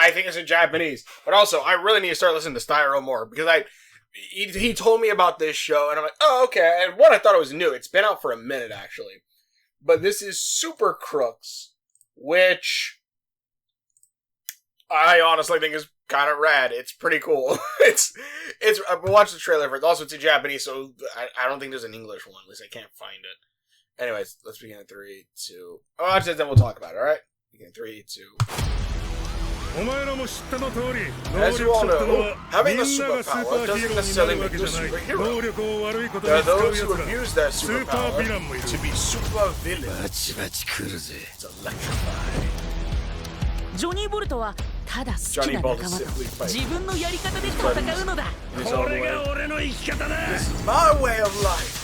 I think it's in Japanese. But also, I really need to start listening to Styro more, because he told me about this show, and I'm like, oh, okay. And one, I thought it was new. It's been out for a minute, actually. But this is Super Crooks, which I honestly think is kind of rad. It's pretty cool. It's. I watched the trailer for it. Also, it's in Japanese, so I don't think there's an English one. At least I can't find it. Anyways, let's begin in 3, 2. Oh, watch it, then we'll talk about it. All right. Begin 3, 2. As you all know, having a superpower doesn't necessarily make you a superhero. There are those who abuse that superpower to be super villains. It's electrifying. Johnny Bolt はただ好きな Johnny 仲 Bolt 間 is と simply fighting. 自分のやり方で戦うのだ。 In his own way. This is my way of life.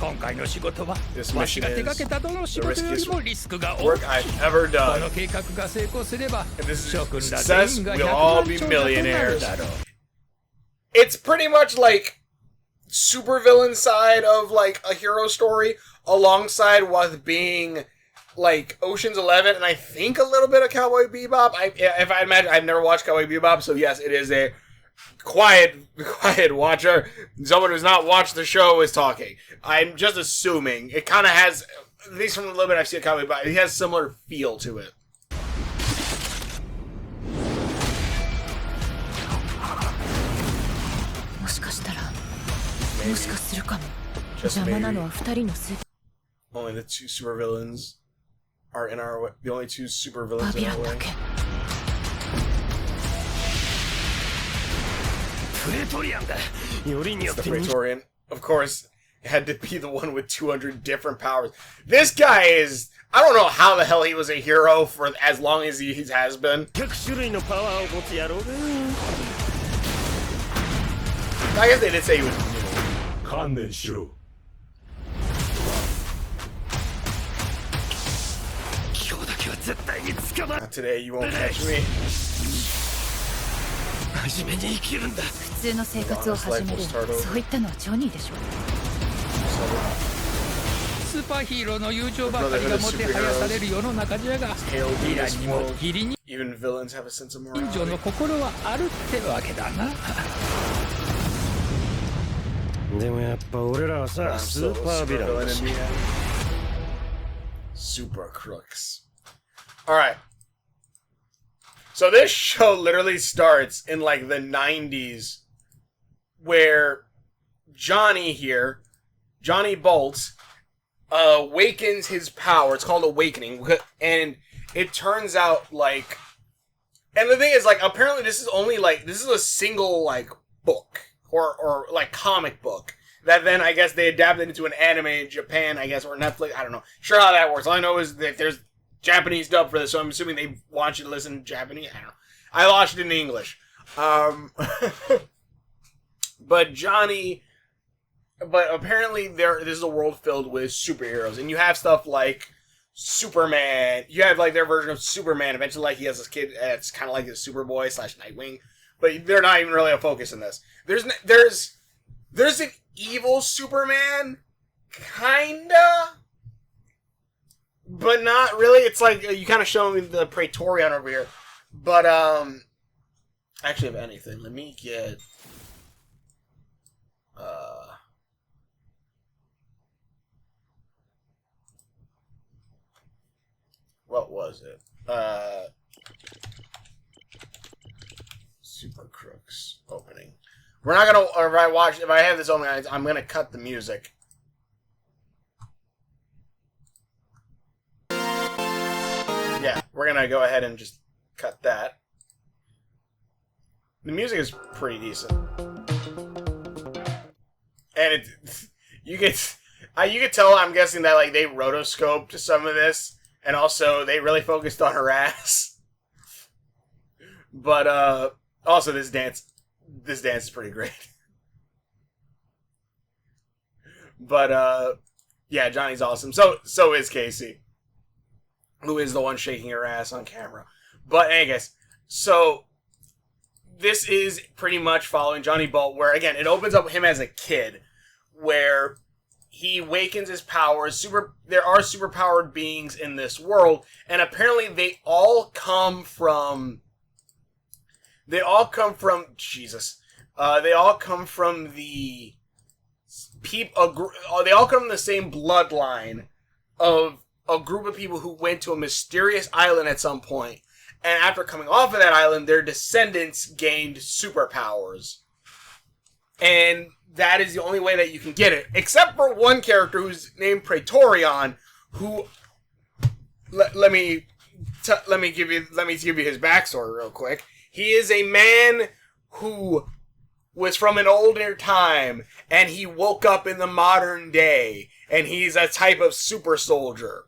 今回の仕事は This わし mission が手 is 掛けたどの仕事よりもリスクが大 work きい I've ever こ done. の計画が成功すれば If this is 諸君ら success, 全員が we'll 100 all 万 be 長者となる millionaires. だろう It's pretty much like supervillain side of like a hero story alongside with being like Ocean's 11 and I think a little bit of Cowboy Bebop. If I imagine, I've never watched Cowboy Bebop, so yes, it is a quiet watcher. Someone who's not watched the show is talking. I'm just assuming it kind of has, at least from the little bit I've seen of Cowboy Bebop, it has similar feel to it. Only the two supervillains are in our way. The only two supervillains in our way. It's the Praetorian. Of course, it had to be the one with 200 different powers. This guy is... I don't know how the hell he was a hero for as long as he has been. I guess they did say he was... Not today, you won't catch me. 真面目に生きるんだ。普通の生活を始める。そういったのはジョニーでしょ。スーパーヒーローの友情ばかりがもてはやされる世の中じゃが、ヴィランにも義理人情の心はあるってわけだな。でもやっぱ俺らはさ、スーパーヴィランだし。Super Crooks. Alright. So this show literally starts in like the 90s where Johnny here, Johnny Bolt, awakens his power. It's called Awakening. And it turns out like... And the thing is, like, apparently this is only like... This is a single, like, book. Or like, comic book. That then, I guess, they adapted into an anime in Japan, I guess, or Netflix. I don't know. Sure how that works. All I know is that there's Japanese dub for this, so I'm assuming they want you to listen to Japanese. I don't know. I watched it in English. But Johnny... But apparently this is a world filled with superheroes. And you have stuff like Superman. You have, like, their version of Superman. Eventually, like, he has this kid that's kind of like his Superboy / Nightwing. But they're not even really a focus in this. There's an evil Superman, kinda, but not really. It's like you kind of show me the Praetorian over here, but actually, if anything, let me get what was it? Super Crooks opening. We're not gonna, or if I have this open, I'm gonna cut the music. Yeah, we're gonna go ahead and just cut that. The music is pretty decent. And you can tell, I'm guessing that, like, they rotoscoped some of this, and also they really focused on her ass. But, also this dance is pretty great. But, yeah, Johnny's awesome. So is Casey, who is the one shaking her ass on camera. But, anyways, so this is pretty much following Johnny Bolt, where, again, it opens up him as a kid, where he awakens his powers. There are superpowered beings in this world, and apparently they all come from Jesus. They all come from the people. They all come from the same bloodline of a group of people who went to a mysterious island at some point, and after coming off of that island, their descendants gained superpowers. And that is the only way that you can get it. Except for one character who's named Praetorian, who let me give you his backstory real quick. He is a man who was from an older time, and he woke up in the modern day, and he's a type of super soldier.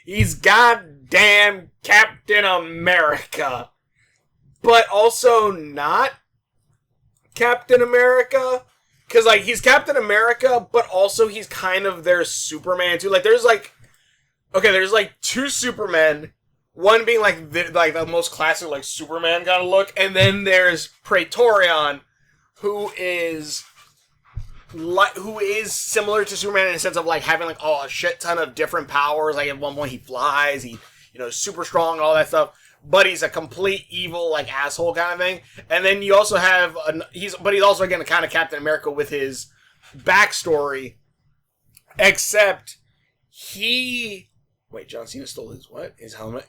He's goddamn Captain America, but also not Captain America, because like he's Captain America, but also he's kind of their Superman too. Like there's two Supermen, one being like the most classic like Superman kind of look, and then there's Praetorian, who is similar to Superman in the sense of like having like a shit ton of different powers. Like at one point he flies, he super strong and all that stuff. But he's a complete evil, like, asshole kind of thing. And then you also have, he's also, again, kind of Captain America with his backstory. Except, John Cena stole his helmet?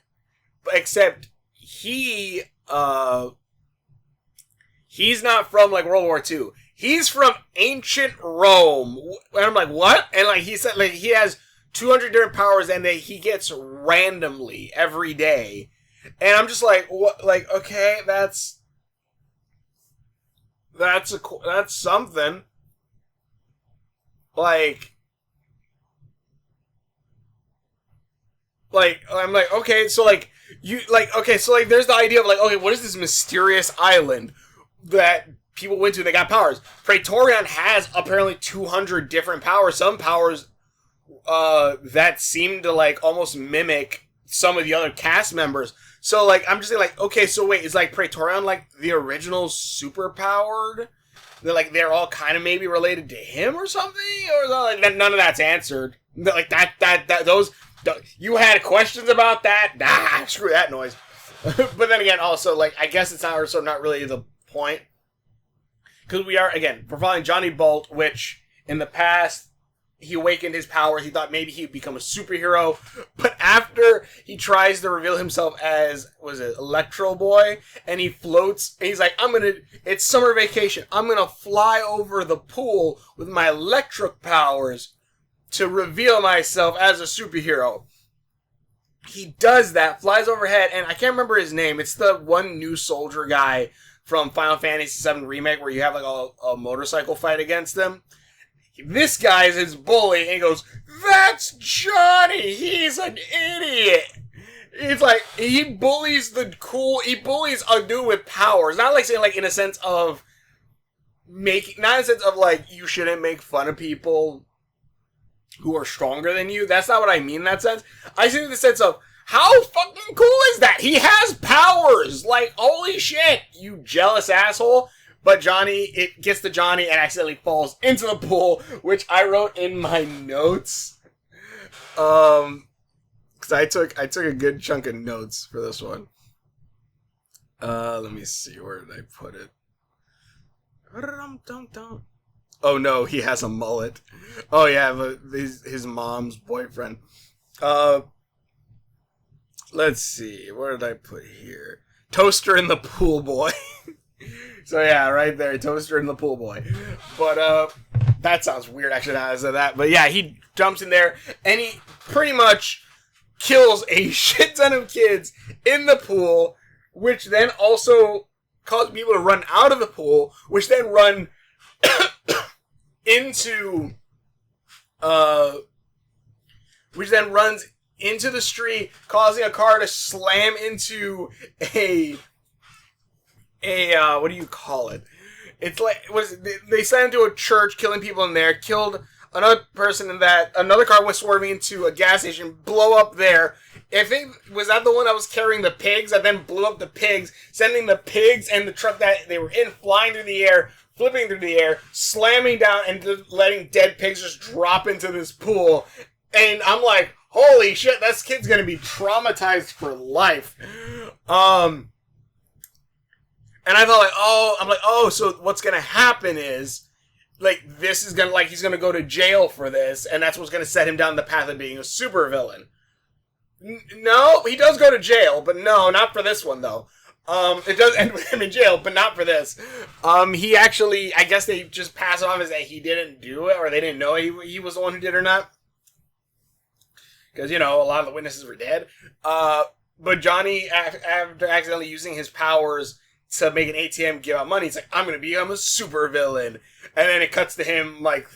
Except, he's not from, like, World War II. He's from ancient Rome. And I'm like, what? And, like, he said, like, he has 200 different powers and he gets randomly every day. And I'm just like, what? Like, okay, that's something. Like, I'm like, okay, so like, there's the idea of like, okay, what is this mysterious island that people went to? They got powers. Praetorian has apparently 200 different powers. Some powers, that seem to like almost mimic some of the other cast members. So, like, I'm just saying, like, okay, so wait, is, like, Praetorian, like, the original superpowered? They're all kind of maybe related to him or something? Or, like, none of that's answered. Like, you had questions about that? Nah, screw that noise. But then again, also, like, I guess it's not really the point. Because we're following Johnny Bolt, which, in the past, he awakened his powers. He thought maybe he'd become a superhero. But after he tries to reveal himself as, Electro Boy? And he floats. And he's like, it's summer vacation. I'm going to fly over the pool with my electric powers to reveal myself as a superhero. He does that, flies overhead, and I can't remember his name. It's the one new soldier guy from Final Fantasy VII Remake where you have like a motorcycle fight against him. This guy is his bully, and he goes, "That's Johnny! He's an idiot!" It's like, he bullies a dude with powers. Not like saying, like, in a sense of not in a sense of, like, you shouldn't make fun of people who are stronger than you. That's not what I mean in that sense. I see in the sense of, how fucking cool is that? He has powers! Like, holy shit, you jealous asshole. But it gets to Johnny and accidentally falls into the pool, which I wrote in my notes. Because I took a good chunk of notes for this one. Let me see, where did I put it? Oh no, he has a mullet. Oh yeah, but his mom's boyfriend. Let's see, where did I put here? Toaster in the pool boy. So yeah, right there, Toaster and the pool boy. But that sounds weird actually now I said that. But yeah, he jumps in there and he pretty much kills a shit ton of kids in the pool, which then also causes people to run out of the pool, which then run which then runs into the street, causing a car to slam into a what do you call it? It's like, they slammed into a church, killing people in there, killed another person in that, another car went swerving into a gas station, blow up there. Was that the one that was carrying the pigs that then blew up the pigs, sending the pigs and the truck that they were in flying through the air, flipping through the air, slamming down, and letting dead pigs just drop into this pool. And I'm like, holy shit, this kid's gonna be traumatized for life. And I thought, like, so what's gonna happen is, like, this is gonna, like, he's gonna go to jail for this, and that's what's gonna set him down the path of being a supervillain. No, he does go to jail, but no, not for this one, though. It does end with him in jail, but not for this. He actually, I guess they just pass off as that he didn't do it, or they didn't know he was the one who did or not. Because, you know, a lot of the witnesses were dead. But Johnny, after accidentally using his powers to make an ATM give out money, he's like, I'm going to become a supervillain. And then it cuts to him, like,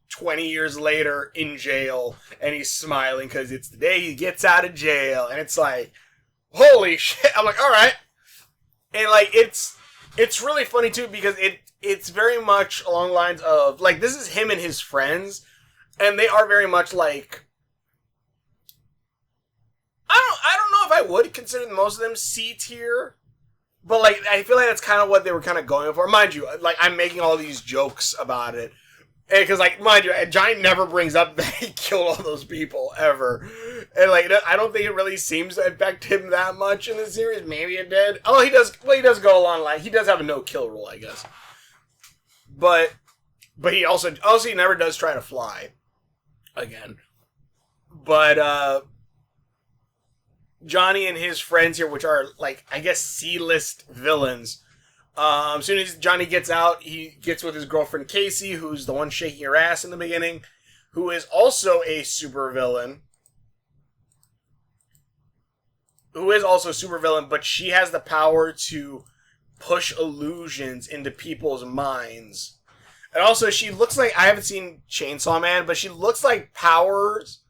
20 years later in jail, and he's smiling because it's the day he gets out of jail. And it's like, holy shit. I'm like, all right. And, like, it's really funny, too, because it's very much along the lines of, like, this is him and his friends, and they are very much, like, I don't know if I would consider most of them C tier, but, like, I feel like that's kind of what they were kind of going for. Mind you, like, I'm making all these jokes about it, because, like, mind you, Johnny never brings up that he killed all those people, ever. And, like, I don't think it really seems to affect him that much in the series. Maybe it did. Oh, he does go along, like, he does have a no-kill rule, I guess. But he also he never does try to fly. Again. But, Johnny and his friends here, which are, like, I guess C-list villains. As soon as Johnny gets out, he gets with his girlfriend Casey, who's the one shaking her ass in the beginning, who is also a supervillain. But she has the power to push illusions into people's minds. And also, she looks like, I haven't seen Chainsaw Man, but she looks like Powers.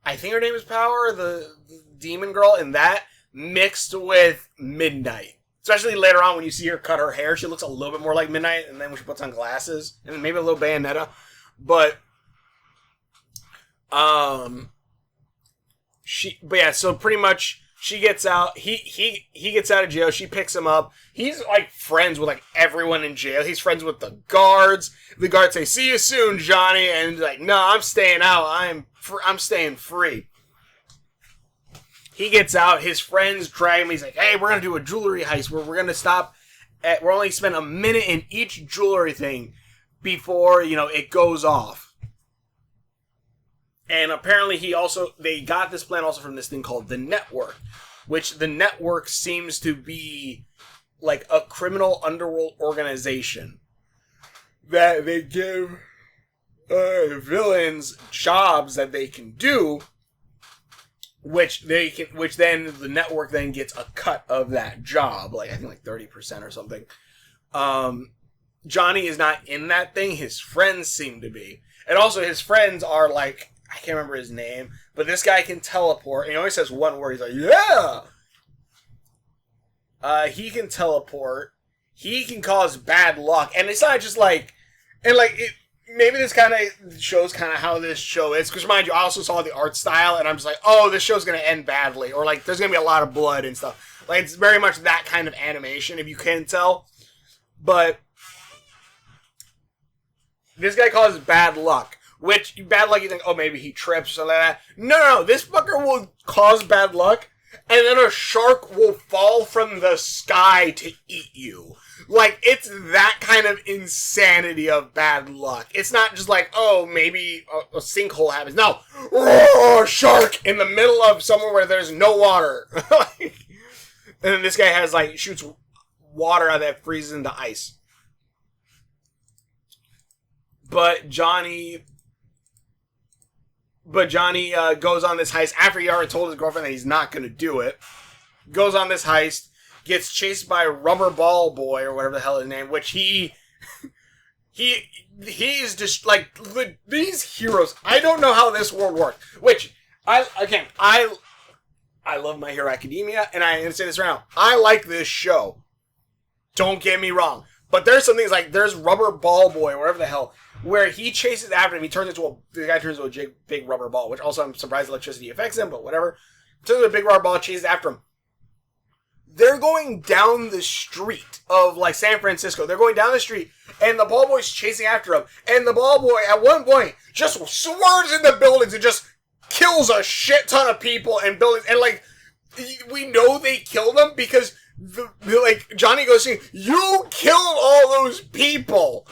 I think her name is Power, the demon girl in that, mixed with Midnight. Especially later on when you see her cut her hair, she looks a little bit more like Midnight, and then when she puts on glasses, and maybe a little Bayonetta. But yeah, so pretty much she gets out, he gets out of jail, she picks him up. He's like friends with like everyone in jail. He's friends with the guards. The guards say, "See you soon, Johnny," and he's like, "No, I'm staying out. I'm staying free." He gets out, his friends drag him, he's like, "Hey, we're gonna do a jewelry heist where we're gonna stop we're only spend a minute in each jewelry thing before, you know, it goes off." And apparently they got this plan also from this thing called the Network, which the Network seems to be like a criminal underworld organization that they give villains jobs that they can do, which then the network then gets a cut of that job, like I think like 30% or something. Johnny is not in that thing. His friends seem to be, and also his friends are like, I can't remember his name, but this guy can teleport, and he always says one word. He's like, "Yeah." He can teleport. He can cause bad luck, and it's not just like, and like it. Maybe this kind of shows kind of how this show is. Because, mind you, I also saw the art style, and I'm just like, oh, this show's going to end badly. Or, like, there's going to be a lot of blood and stuff. Like, it's very much that kind of animation, if you can tell. But this guy causes bad luck. Which, bad luck, you think, oh, maybe he trips or something like that. No. This fucker will cause bad luck, and then a shark will fall from the sky to eat you. Like, it's that kind of insanity of bad luck. It's not just like, oh, maybe a sinkhole happens. No. Roar, shark in the middle of somewhere where there's no water. And then this guy has, like, shoots water out that freezes into ice. But Johnny goes on this heist after he already told his girlfriend that he's not going to do it. Goes on this heist. Gets chased by Rubber Ball Boy, or whatever the hell his name, which he's just, like, these heroes, I don't know how this world works, which, I love My Hero Academia, and I'm going to say this right now, I like this show, don't get me wrong, but there's some things, like, there's Rubber Ball Boy, or whatever the hell, where he chases after him, the guy turns into a big rubber ball, which also I'm surprised electricity affects him, but whatever, turns into a big rubber ball, chases after him. they're going down the street of, like, San Francisco. They're going down the street, and the ball boy's chasing after them. And the ball boy, at one point, just swerves into buildings and just kills a shit ton of people and buildings. And, like, we know they killed them because, like, Johnny goes saying, you killed all those people!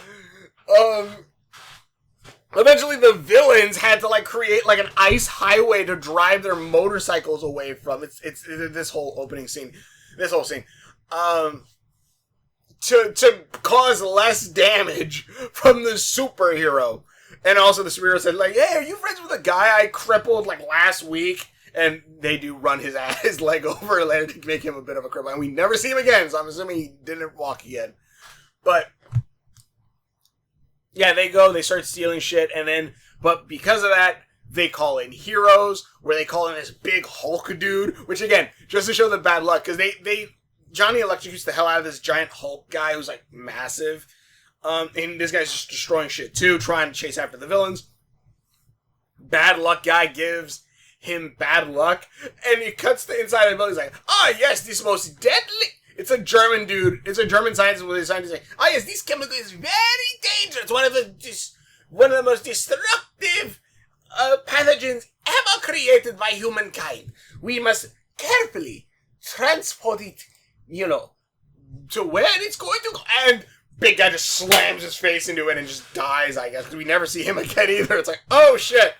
Eventually the villains had to, like, create, like, an ice highway to drive their motorcycles away from. It's this whole opening scene. This whole scene. To cause less damage from the superhero. And also the superhero said, like, hey, are you friends with a guy I crippled, like, last week? And they do run his leg over and to make him a bit of a cripple. And we never see him again, so I'm assuming he didn't walk again. But yeah, they start stealing shit, but because of that, they call in heroes, where they call in this big Hulk dude, which again, just to show the bad luck, because Johnny electrocutes the hell out of this giant Hulk guy who's like massive, and this guy's just destroying shit too, trying to chase after the villains. Bad luck guy gives him bad luck, and he cuts the inside of the building. He's like, yes, this most deadly. It's a German dude. It's a German scientist with a scientist saying, yes, this chemical is very dangerous. One of the most destructive pathogens ever created by humankind. We must carefully transport it, to where it's going to go. And big guy just slams his face into it and just dies, I guess, because we never see him again either. It's like, oh shit.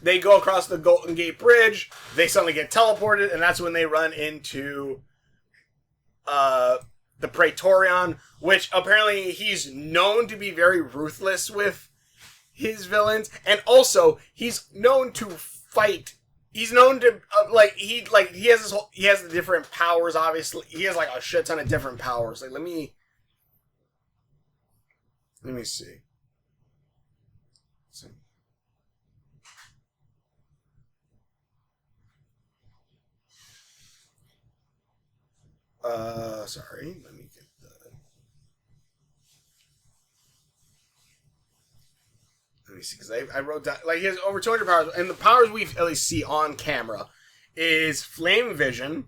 They go across the Golden Gate Bridge. They suddenly get teleported, and that's when they run into the Praetorian, which apparently he's known to be very ruthless with his villains, and also he's known to fight. He's known to he has the different powers. Obviously, he has like a shit ton of different powers. Like let me see. Sorry, let me get let me see, because I wrote down, like, he has over 200 powers, and the powers we at least see on camera is Flame Vision.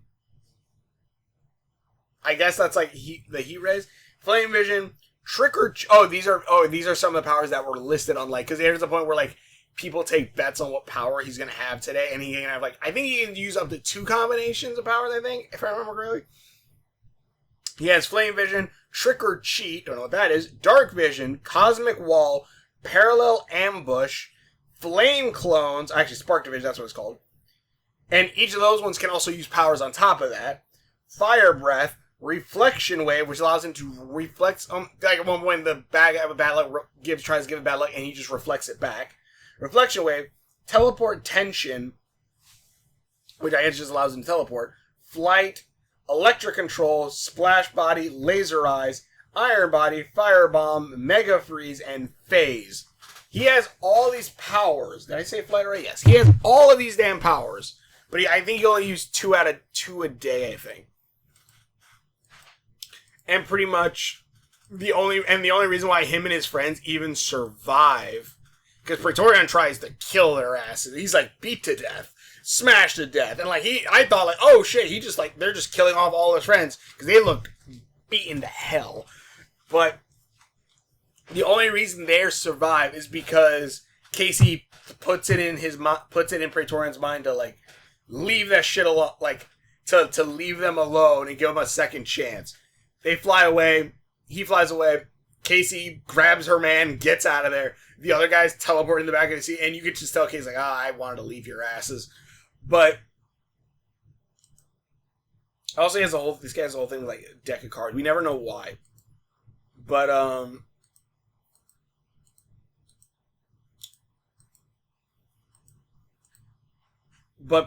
I guess that's like the heat rays. Flame Vision, these are some of the powers that were listed on, like, because there's a point where, like, people take bets on what power he's going to have today, and he can have, like, I think he can use up to 2 combinations of powers, I think, if I remember correctly. He has Flame Vision, Trick or Cheat, don't know what that is, Dark Vision, Cosmic Wall, Parallel Ambush, Flame Clones, actually Spark Division, that's what it's called. And each of those ones can also use powers on top of that. Fire Breath, Reflection Wave, which allows him to reflect, like when the bad guy with bad luck tries to give it bad luck, and he just reflects it back. Reflection Wave, Teleport Tension, which I guess just allows him to teleport. Flight, Electric Control, Splash Body, Laser Eyes, Iron Body, Firebomb, Mega Freeze, and Phase. He has all these powers. Did I say flight already? Yes. He has all of these damn powers. But I think he only used 2 out of 2 a day, I think. And pretty much the only reason why him and his friends even survive, because Praetorian tries to kill their asses. He's like beat to death, smashed to death, and like I thought like, oh shit, he just like they're just killing off all his friends because they looked beaten to hell. But the only reason they survive is because Casey puts it in Praetorian's mind to like leave that shit alone, like to leave them alone and give them a second chance. They fly away. He flies away. Casey grabs her man, gets out of there. The other guys teleport in the back of the seat, and you could just tell Casey like, I wanted to leave your asses. But also, this guy has a whole thing with like a deck of cards. We never know why. But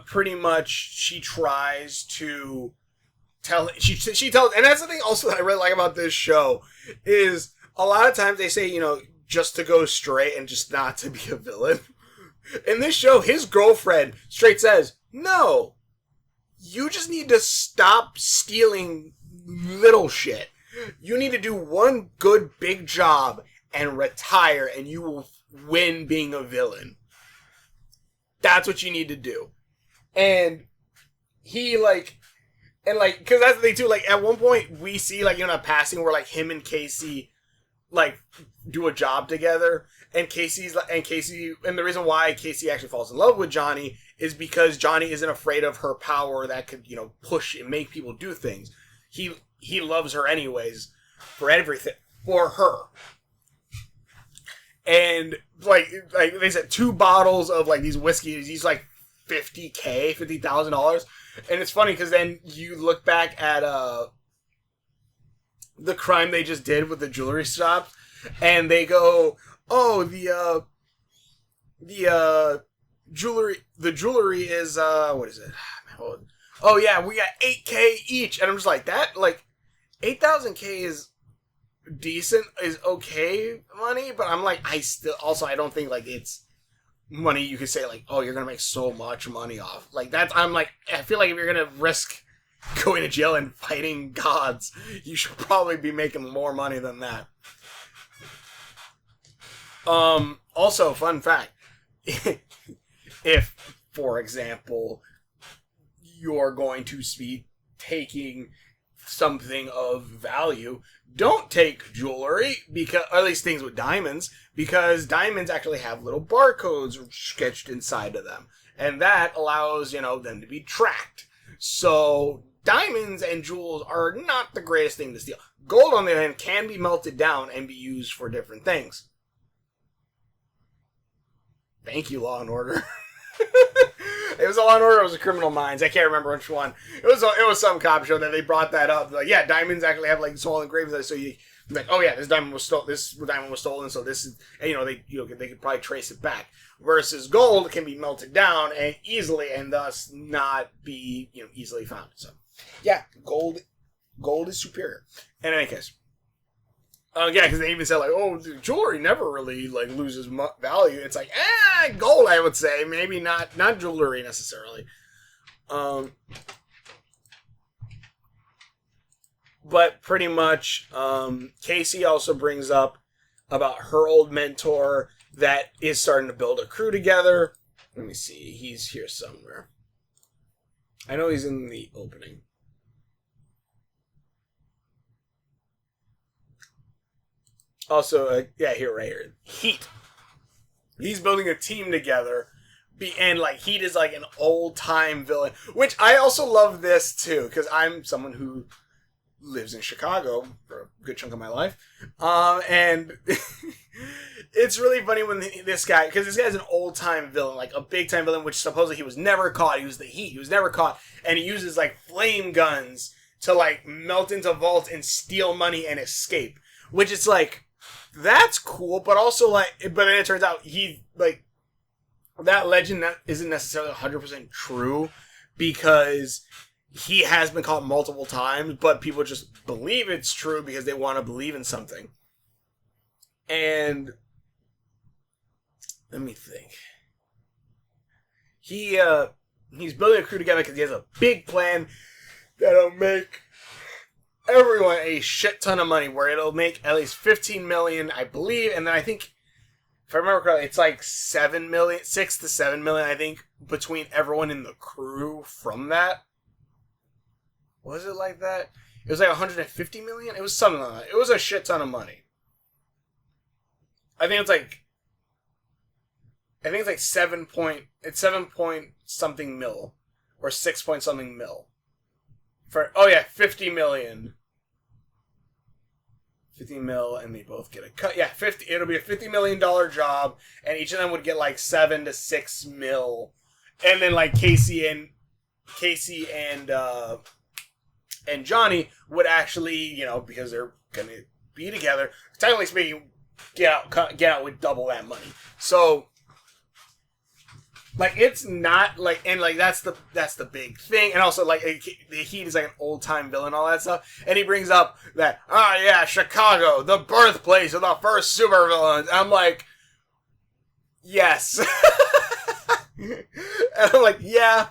pretty much she tries to she tells, and that's the thing also that I really like about this show is a lot of times they say, just to go straight and just not to be a villain. In this show, his girlfriend straight says, no, you just need to stop stealing little shit. You need to do one good big job and retire, and you will win being a villain. That's what you need to do. And he like, and like, because that's the thing too. Like at one point we see like a passing where like him and Casey like do a job together, and and the reason why Casey actually falls in love with Johnny is because Johnny isn't afraid of her power that could push and make people do things. He loves her anyways for everything for her. And like they said, 2 bottles of like these whiskeys, he's like $50,000. And it's funny because then you look back at the crime they just did with the jewelry shops, and they go, "Oh, the jewelry is what is it? Oh yeah, we got $8,000 each." And I'm just like, that like $8,000 is decent, is okay money, but I'm like, I don't think like it's money you could say like, oh, you're gonna make so much money off like that. I'm like, I feel like if you're gonna risk going to jail and fighting gods, you should probably be making more money than that. Also, fun fact, if for example you're going to be taking something of value, don't take jewelry, because, or at least things with diamonds, because diamonds actually have little barcodes sketched inside of them, and that allows them to be tracked. So diamonds and jewels are not the greatest thing to steal. Gold, on the other hand, can be melted down and be used for different things. Thank you, Law and Order. It was a Law and Order, it was a Criminal Minds. I can't remember which one. It was some cop show that they brought that up. Like, yeah, diamonds actually have like small engravings. So you like, oh yeah, this diamond was stolen. So this is, and they could probably trace it back. Versus gold can be melted down and easily, and thus not be easily found. So yeah, gold is superior. In any case. Yeah, because they even said, like, oh, jewelry never really, like, loses value. It's like, gold, I would say. Maybe not jewelry, necessarily. But pretty much, Casey also brings up about her old mentor that is starting to build a crew together. Let me see. He's here somewhere. I know he's in the opening. Also, here, right here. Heat. He's building a team together. And, like, Heat is, like, an old-time villain. Which, I also love this, too. Because I'm someone who lives in Chicago for a good chunk of my life. And it's really funny when this guy... Because this guy's an old-time villain. Like, a big-time villain, which supposedly he was never caught. He was the Heat. He was never caught. And he uses, like, flame guns to, like, melt into vaults and steal money and escape. Which is, like... That's cool, but also, like, but then it turns out that legend that isn't necessarily 100% true, because he has been caught multiple times, but people just believe it's true because they want to believe in something. And let me think. He's building a crew together because he has a big plan that'll make everyone a shit ton of money, where it'll make at least 15 million, I believe, and then I think, if I remember correctly, it's like 6 to 7 million, I think, between everyone in the crew from that. Was it like that? It was like 150 million? It was something like that. It was a shit ton of money. I think it's like 7 point something mil, or 6 point something mil. 50 million. 50 mil, and they both get a cut. Yeah, it'll be a $50 million job, and each of them would get like 7 to 6 mil. And then like Casey and Johnny would actually, because they're gonna be together, technically speaking, get out with double that money. So, like, it's not like, and like that's the big thing. And also, like, the Heat is like an old time villain, all that stuff. And he brings up that, Chicago, the birthplace of the first supervillains. I'm like, yes. And I'm like, yeah,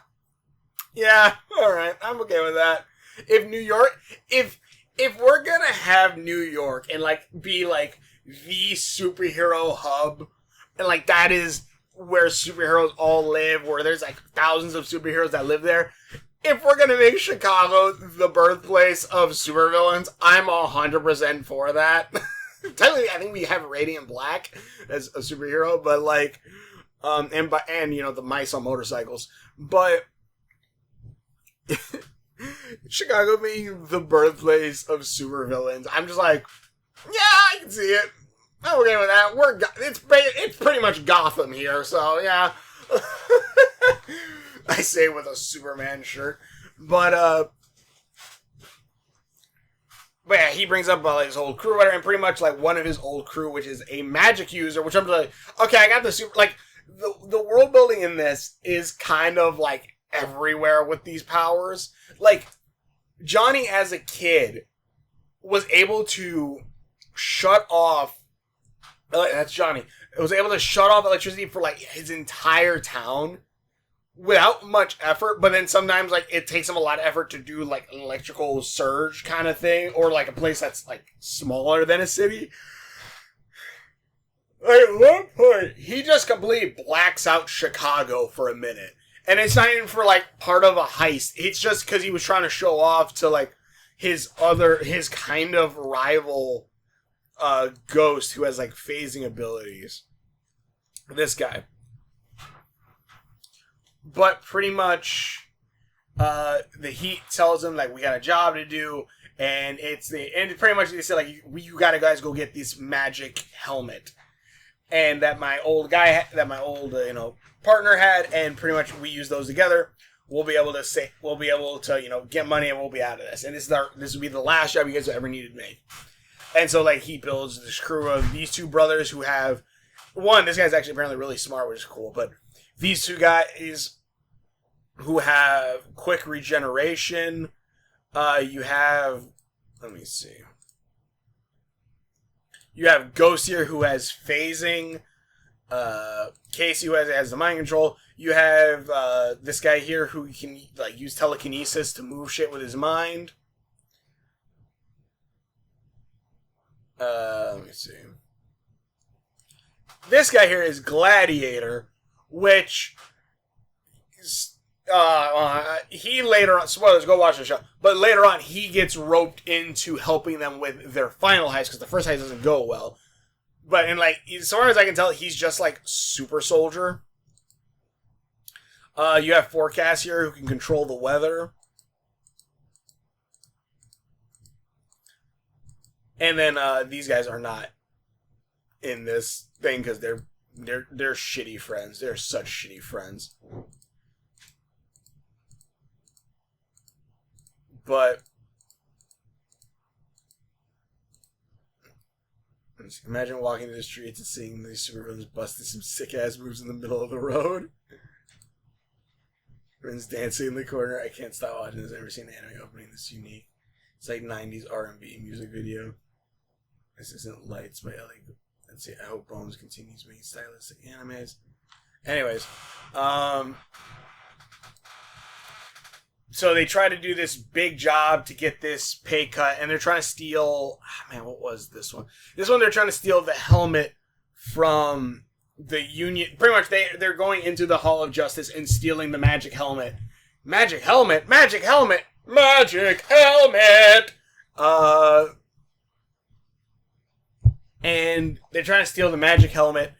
all right, I'm okay with that. If New York, if we're gonna have New York and like be like the superhero hub, and like that is where superheroes all live, where there's like thousands of superheroes that live there, if we're gonna make Chicago the birthplace of supervillains, I'm 100% for that. Technically, I think we have Radiant Black as a superhero, but like, and you know, the mice on motorcycles, but Chicago being the birthplace of supervillains, I'm just like, yeah, I can see it. I'm okay with that. It's pretty much Gotham here, so yeah. I say with a Superman shirt, but yeah, he brings up like his old crew, whatever, and pretty much like one of his old crew, which is a magic user, which I'm like, okay, I got the super, like the world building in this is kind of like everywhere with these powers. Like Johnny as a kid was able to shut off. That's Johnny. It was able to shut off electricity for like his entire town without much effort, but then sometimes like it takes him a lot of effort to do like an electrical surge kind of thing, or like a place that's like smaller than a city. Like at one point, he just completely blacks out Chicago for a minute. And it's not even for like part of a heist. It's just because he was trying to show off to like his kind of rival Ghost, who has like phasing abilities. This guy. But pretty much the Heat tells him like we got a job to do, and pretty much they say like you gotta guys go get this magic helmet. And that my old partner had, and pretty much we use those together. We'll be able to get money, and we'll be out of this. And this will be the last job you guys will ever need to make. And so like he builds this crew of these two brothers who have this guy's actually apparently really smart, which is cool. But these two guys who have quick regeneration. You have You have Ghost here who has phasing. Casey who has the mind control. You have this guy here who can like use telekinesis to move shit with his mind. Let me see. This guy here is Gladiator, which is, he later on, spoilers, go watch the show, but later on he gets roped into helping them with their final heist because the first heist doesn't go well. But in like, as far as I can tell, he's just like super soldier. You have Forecast here who can control the weather. And then these guys are not in this thing because they're shitty friends. They're such shitty friends. But imagine walking through the streets and seeing these supervillains busting some sick ass moves in the middle of the road. Everyone's dancing in the corner. I can't stop watching this. I've never seen an anime opening this unique. It's like 90s R&B music video. This isn't Lights by Ellie. Let's see. I hope Bones continues making stylistic animes. Anyways, so they try to do this big job to get this pay cut, and they're trying to steal. Oh, man, what was this one? This one they're trying to steal the helmet from the Union. Pretty much, they're going into the Hall of Justice and stealing the magic helmet. Magic helmet. Magic helmet. Magic helmet. And they're trying to steal the magic helmet.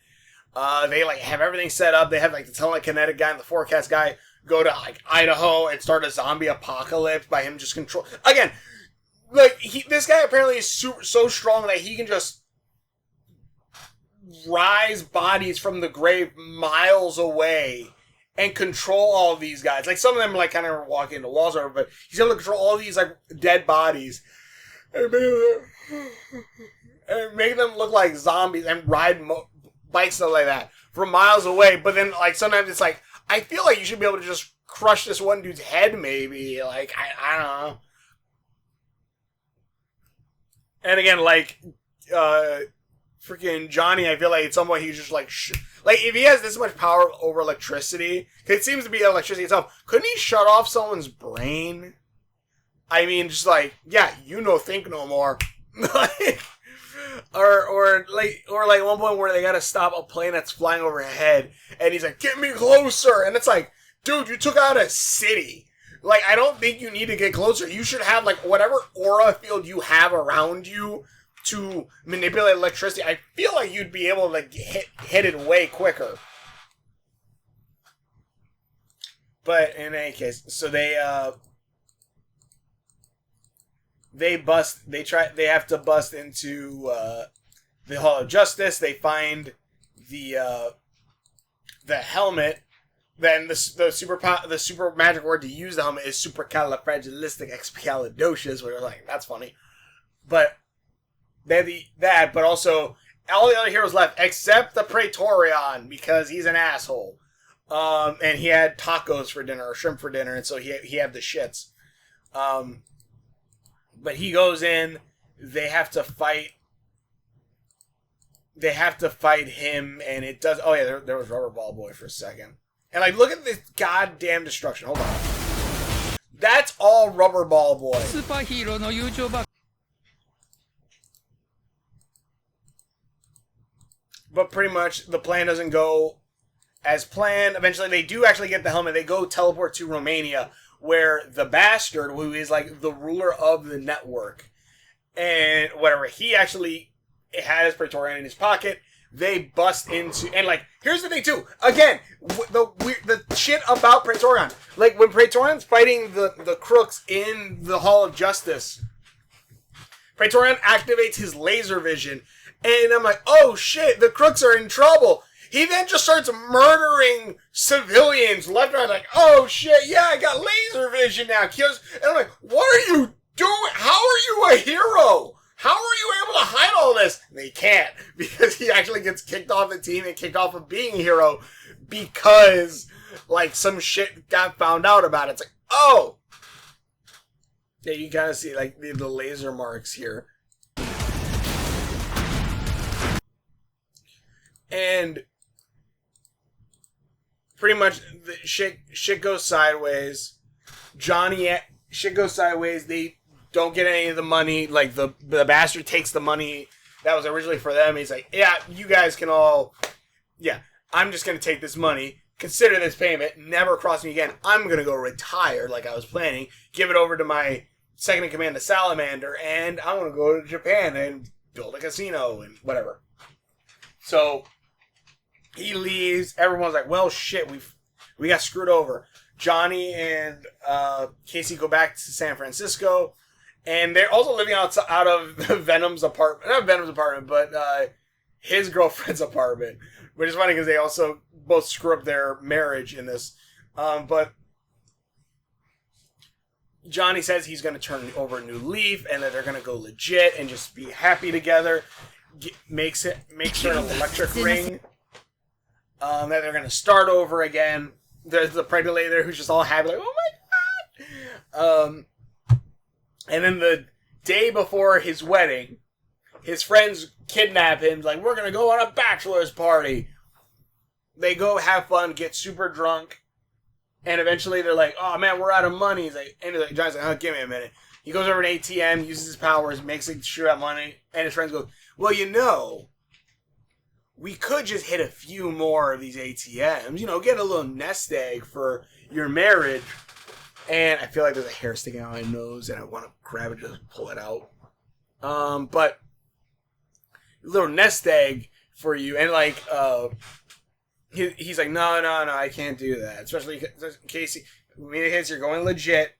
They like have everything set up. They have like the telekinetic guy and the Forecast guy go to like Idaho and start a zombie apocalypse by him just control. Again, like this guy apparently is so strong that he can just rise bodies from the grave miles away and control all of these guys. Like some of them like kind of walking into walls or whatever, but he's able to control all these like dead bodies and make them look like zombies and ride bikes stuff like that from miles away. But then like sometimes it's like, I feel like you should be able to just crush this one dude's head, maybe. Like, I don't know. And again, like, freaking Johnny, I feel like at some point he's just like, like, if he has this much power over electricity, because it seems to be electricity itself, couldn't he shut off someone's brain? I mean, just like, yeah, think no more. Or like at one point where they gotta stop a plane that's flying overhead, and he's like, "Get me closer!" And it's like, dude, you took out a city. Like, I don't think you need to get closer. You should have, like, whatever aura field you have around you to manipulate electricity. I feel like you'd be able to, like, hit it way quicker. But in any case, so they have to bust into the Hall of Justice. They find the helmet. Then the super magic word to use the helmet is supercalifragilisticexpialidocious, which I was like, that's funny. But they have that, but also all the other heroes left except the Praetorian because he's an asshole. And he had tacos for dinner or shrimp for dinner, and so he had the shits. But he goes in. They have to fight. They have to fight him, and it does. Oh yeah, there was Rubber Ball Boy for a second, and like look at this goddamn destruction. Hold on, that's all Rubber Ball Boy. But pretty much the plan doesn't go as planned. Eventually, they do actually get the helmet. They go teleport to Romania, where the bastard, who is like the ruler of the network, and whatever, he actually has Praetorian in his pocket. They bust into, and like, here's the thing too. Again, the shit about Praetorian, like when Praetorian's fighting the Crooks in the Hall of Justice, Praetorian activates his laser vision, and I'm like, oh shit, the Crooks are in trouble. He then just starts murdering civilians left and right, like, oh shit, yeah, I got laser vision now. And I'm like, what are you doing? How are you a hero? How are you able to hide all this? And they can't, because he actually gets kicked off the team and kicked off of being a hero because, like, some shit got found out about it. It's like, oh! Yeah, you kind of see, like, the laser marks here. And pretty much the shit goes sideways. Shit goes sideways. They don't get any of the money. Like, the bastard takes the money that was originally for them. He's like, yeah, you guys can all... Yeah, I'm just going to take this money. Consider this payment. Never cross me again. I'm going to go retire like I was planning. Give it over to my second in command, the Salamander. And I'm going to go to Japan and build a casino and whatever. So he leaves. Everyone's like, well, shit, we got screwed over. Johnny and Casey go back to San Francisco. And they're also living out of Venom's apartment. Not Venom's apartment, but his girlfriend's apartment. Which is funny because they also both screw up their marriage in this. But Johnny says he's going to turn over a new leaf and that they're going to go legit and just be happy together. Makes her an electric ring. That they're going to start over again. There's the pregnant there who's just all happy, like, oh my god! And then the day before his wedding, his friends kidnap him, like, we're gonna go on a bachelor's party. They go have fun, get super drunk, and eventually they're like, oh man, we're out of money. Johnny's like, oh, give me a minute. He goes over to an ATM, uses his powers, makes it shoot out money, and his friends go, well, you know, we could just hit a few more of these ATMs, get a little nest egg for your marriage. And I feel like there's a hair sticking out of my nose, and I want to grab it and just pull it out. But a little nest egg for you, and like, he's like, no, I can't do that. Especially in case you're going legit.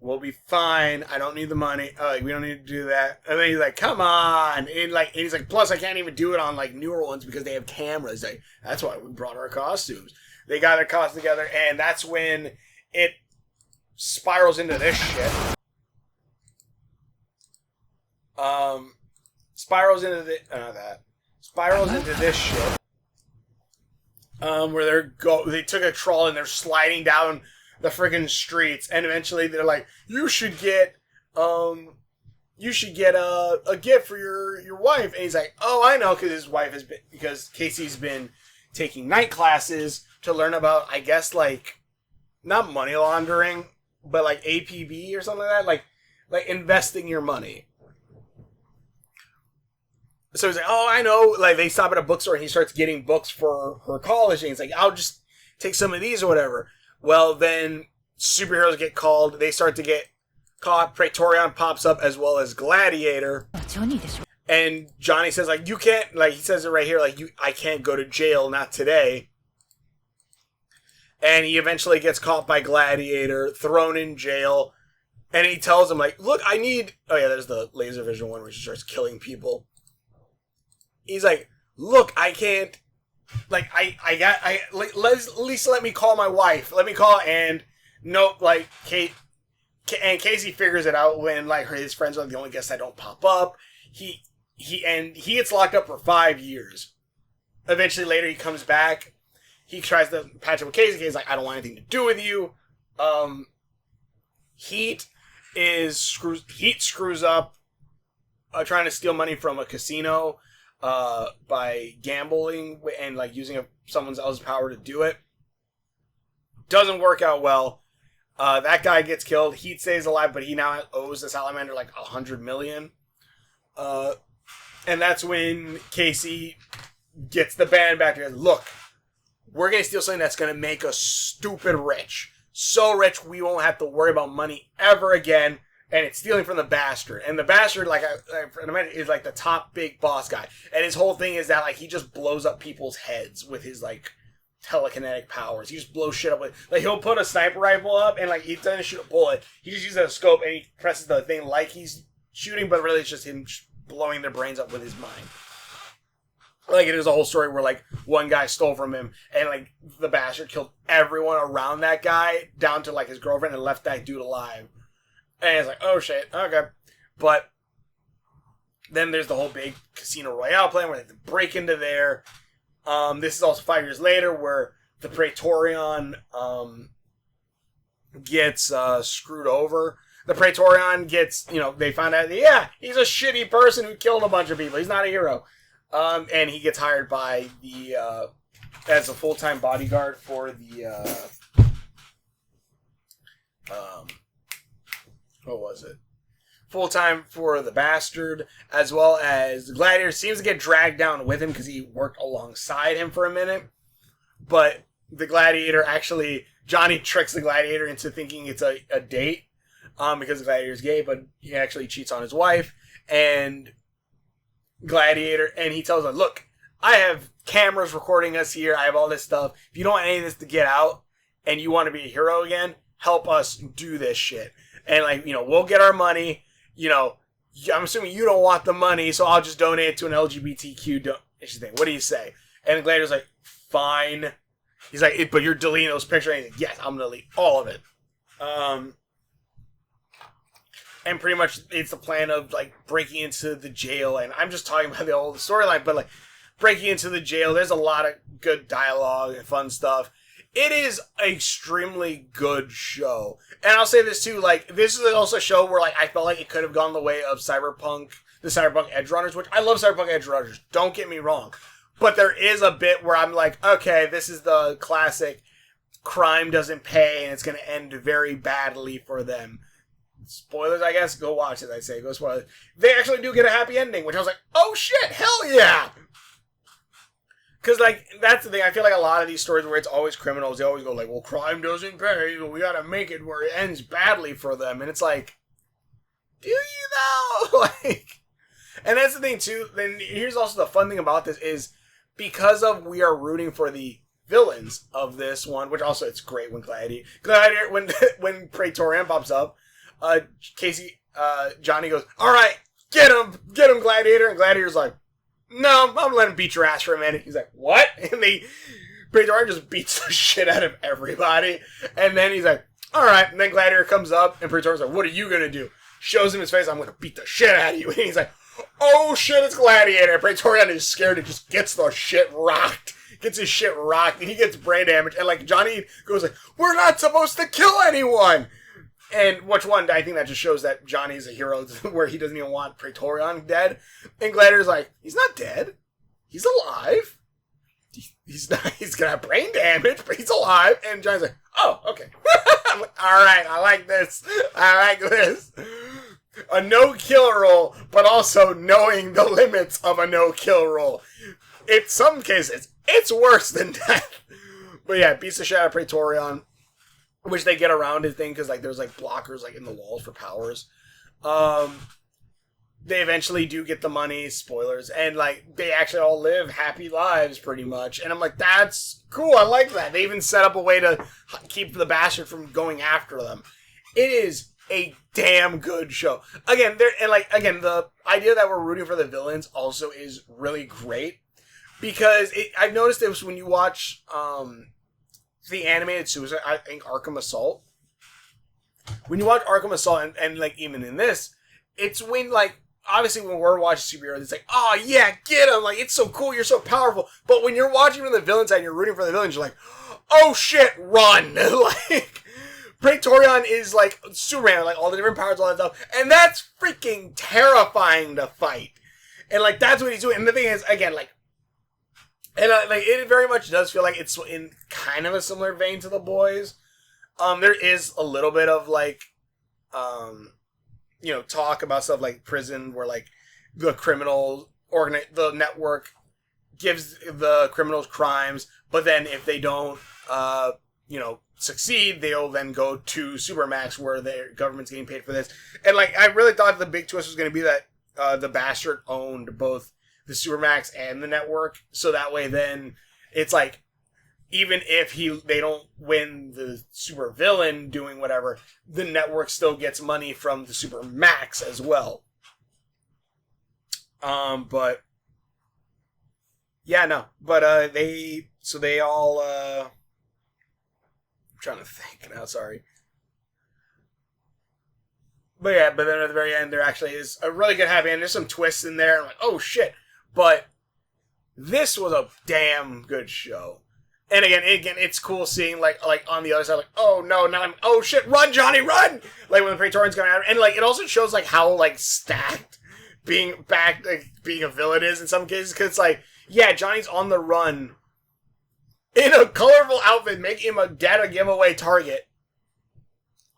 We'll be fine. I don't need the money. We don't need to do that. And then he's like, come on. And he's like, plus I can't even do it on like newer ones because they have cameras. Like, that's why we brought our costumes. They got their costumes together, and that's when it spirals into this shit. Spirals into this shit. Where they took a troll and they're sliding down the friggin' streets, and eventually they're like, you should get a gift for your wife. And he's like, oh, I know, because Casey's been taking night classes to learn about, I guess, like, not money laundering, but like APB or something like that, like investing your money. So he's like, oh, I know. Like, they stop at a bookstore and he starts getting books for her college, and he's like, I'll just take some of these or whatever. Well, then superheroes get called. They start to get caught. Praetorian pops up as well as Gladiator. And Johnny says, like, you can't, like, he says it right here, like, I can't go to jail, not today. And he eventually gets caught by Gladiator, thrown in jail. And he tells him, like, look, I need... Oh, yeah, there's the laser vision one where she starts killing people. He's like, look, I can't... Like, at least let me call my wife. Let me call, and nope, like, and Casey figures it out when, like, his friends are the only guests that don't pop up. He gets locked up for 5 years. Eventually, later, he comes back. He tries to patch up with Casey. Casey's like, I don't want anything to do with you. Heat screws up trying to steal money from a casino by gambling and like using someone else's power to do it. Doesn't work out well. That guy gets killed. Heat stays alive, but he now owes the salamander like $100 million. And that's when Casey gets the band back together. Look, we're going to steal something that's going to make us stupid rich. So rich we won't have to worry about money ever again. And it's stealing from the bastard. And the bastard, like I mentioned, is like the top big boss guy. And his whole thing is that like he just blows up people's heads with his like telekinetic powers. He just blows shit up with, like, he'll put a sniper rifle up and like he doesn't shoot a bullet. He just uses a scope and he presses the thing like he's shooting, but really it's just him blowing their brains up with his mind. Like, it is a whole story where, like, one guy stole from him, and, like, the bastard killed everyone around that guy, down to, like, his girlfriend, and left that dude alive. And it's like, oh, shit, okay. But then there's the whole big Casino Royale plan where they break into there. This is also 5 years later where the Praetorian gets screwed over. The Praetorian gets, they find out that, yeah, he's a shitty person who killed a bunch of people. He's not a hero. And he gets hired by as a full-time bodyguard for the, what was it? Full-time for the bastard, as well as the Gladiator seems to get dragged down with him because he worked alongside him for a minute. But the Gladiator actually, Johnny tricks the Gladiator into thinking it's a date, because the Gladiator's gay, but he actually cheats on his wife, and Gladiator, and he tells her, look, I have cameras recording us here, I have all this stuff, if you don't want any of this to get out, and you want to be a hero again, help us do this shit, and like, we'll get our money, I'm assuming you don't want the money, so I'll just donate it to an LGBTQ thing, what do you say? And the Gladiator's like, fine, he's like, but you're deleting those pictures, and he's like, yes, I'm gonna delete all of it, and pretty much it's the plan of, like, breaking into the jail. And I'm just talking about the old storyline, but, like, breaking into the jail, there's a lot of good dialogue and fun stuff. It is an extremely good show. And I'll say this, too, like, this is also a show where, like, I felt like it could have gone the way of the Cyberpunk Edge Runners, which I love Cyberpunk Edge Runners, don't get me wrong. But there is a bit where I'm like, okay, this is the classic crime doesn't pay, and it's going to end very badly for them. Spoilers, I guess. Go watch it, I say. Go spoilers. They actually do get a happy ending, which I was like, oh shit, hell yeah! Because, like, that's the thing. I feel like a lot of these stories where it's always criminals, they always go like, well, crime doesn't pay, but we gotta make it where it ends badly for them. And it's like, do you though? Like, and that's the thing, too. Then here's also the fun thing about this is because of we are rooting for the villains of this one, which also it's great when Gladiator, when Praetorian pops up, Johnny goes, all right, get him, Gladiator. And Gladiator's like, no, I'm gonna let him beat your ass for a minute. He's like, what? And Praetorian just beats the shit out of everybody. And then he's like, all right. And then Gladiator comes up, and Praetorian's like, what are you gonna do? Shows him his face, I'm gonna beat the shit out of you. And he's like, oh shit, it's Gladiator. And Praetorian is scared and just gets the shit rocked. Gets his shit rocked, and he gets brain damage. And, like, Johnny goes like, we're not supposed to kill anyone! And which one, I think that just shows that Johnny's a hero where he doesn't even want Praetorian dead. And Gladiator's like, he's not dead. He's alive. He's not, he's gonna have brain damage, but he's alive. And Johnny's like, oh, okay. I'm like, all right, I like this. A no-kill rule, but also knowing the limits of a no-kill rule. In some cases, it's worse than death. But yeah, beats the shit out of Praetorian. which they get around his thing because like there's like blockers like in the walls for powers. They eventually do get the money, spoilers, and like they actually all live happy lives pretty much. And I'm like, that's cool. I like that. They even set up a way to keep the bastard from going after them. It is a damn good show. Again, the idea that we're rooting for the villains also is really great because I've noticed this when you watch the animated Suicide, I think Arkham Assault. When you watch Arkham Assault and like even in this, it's when like obviously when we're watching superheroes, it's like, oh yeah, get him, like it's so cool, you're so powerful. But when you're watching from the villain side and you're rooting for the villains, you're like, oh shit, run! Like Praetorian is like Superman, like all the different powers, all that stuff, and that's freaking terrifying to fight. And like that's what he's doing. And the thing is, again, like, and like it very much does feel like it's in kind of a similar vein to The Boys. There is a little bit of like, you know, talk about stuff like prison, where like the the network gives the criminals crimes, but then if they don't, you know, succeed, they'll then go to Supermax, where their government's getting paid for this. And like, I really thought the big twist was going to be that the bastard owned both the Supermax and the network, so that way then it's like, even if they don't win the super villain doing whatever, the network still gets money from the Supermax as well. But yeah, no, but they all I'm trying to think now, sorry. But yeah, but then at the very end there actually is a really good happy end. There's some twists in there. I'm like, oh shit. But this was a damn good show. And again, it's cool seeing like on the other side, like, oh no, now oh shit, run Johnny, run! Like when the Praetorians coming out, and like it also shows like how like stacked being a villain is in some cases, because it's like, yeah, Johnny's on the run in a colorful outfit, making him a data giveaway target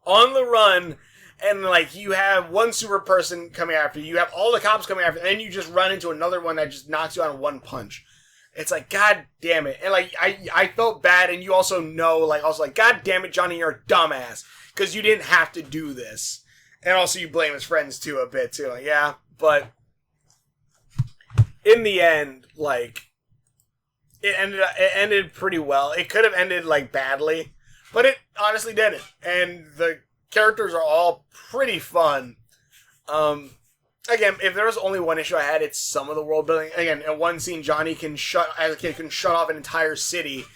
on the run, and like you have one super person coming after you, you have all the cops coming after you, and then you just run into another one that just knocks you on one punch. It's like, god damn it. And like, I felt bad, and you also know, like, god damn it, Johnny, you're a dumbass, because you didn't have to do this. And also you blame his friends too a bit too. Like, yeah, but in the end, like, it ended pretty well. It could have ended like badly, but it honestly didn't. And the characters are all pretty fun. Again, if there was only one issue I had, it's some of the world building. Again, in one scene, Johnny as a kid, can shut off an entire city,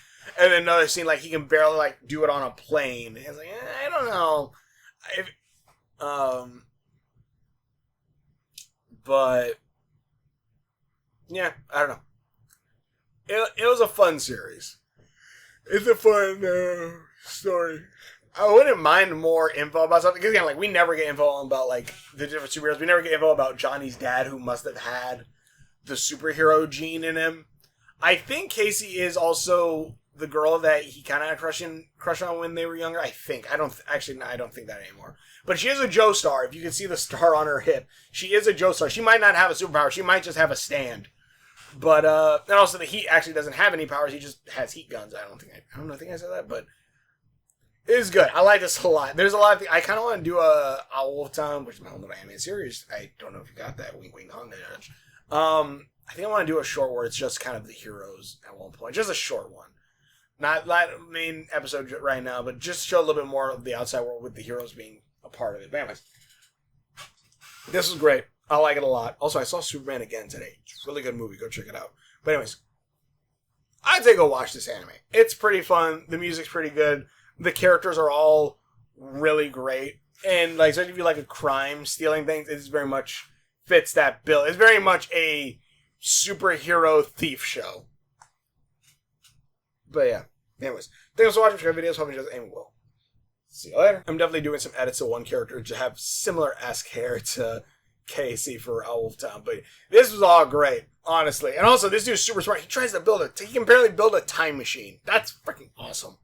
and then another scene, like he can barely like do it on a plane. And it's like, I don't know, but yeah, I don't know. It was a fun series. It's a fun story. I wouldn't mind more info about something, because again, like, we never get info about like the different superheroes. We never get info about Johnny's dad, who must have had the superhero gene in him. I think Casey is also the girl that he kind of had a crush on when they were younger. I think. I don't think that anymore. But she is a Joe star. If you can see the star on her hip, she is a Joe star. She might not have a superpower. She might just have a stand. But and also the Heat actually doesn't have any powers. He just has heat guns. I don't think I said that, but it is good. I like this a lot. There's a lot of things. I kind of want to do a Owl of Time, which is my own little anime series. I don't know if you got that. Wink, wink, hung judge. I think I want to do a short where it's just kind of the heroes at one point. Just a short one. Not main episode right now, but just show a little bit more of the outside world with the heroes being a part of it. But anyways, this was great. I like it a lot. Also, I saw Superman again today. It's a really good movie. Go check it out. But anyways, I'd say go watch this anime. It's pretty fun. The music's pretty good. The characters are all really great. And like, so if you like a crime stealing things, it's very much fits that bill. It's very much a superhero thief show. But yeah. Anyways, thanks for watching. Share videos. Hope you enjoy, and we'll see you later. I'm definitely doing some edits to one character to have similar-esque hair to Casey for Owl of Town. But this was all great, honestly. And also, this dude's super smart. He can barely build a time machine. That's freaking awesome.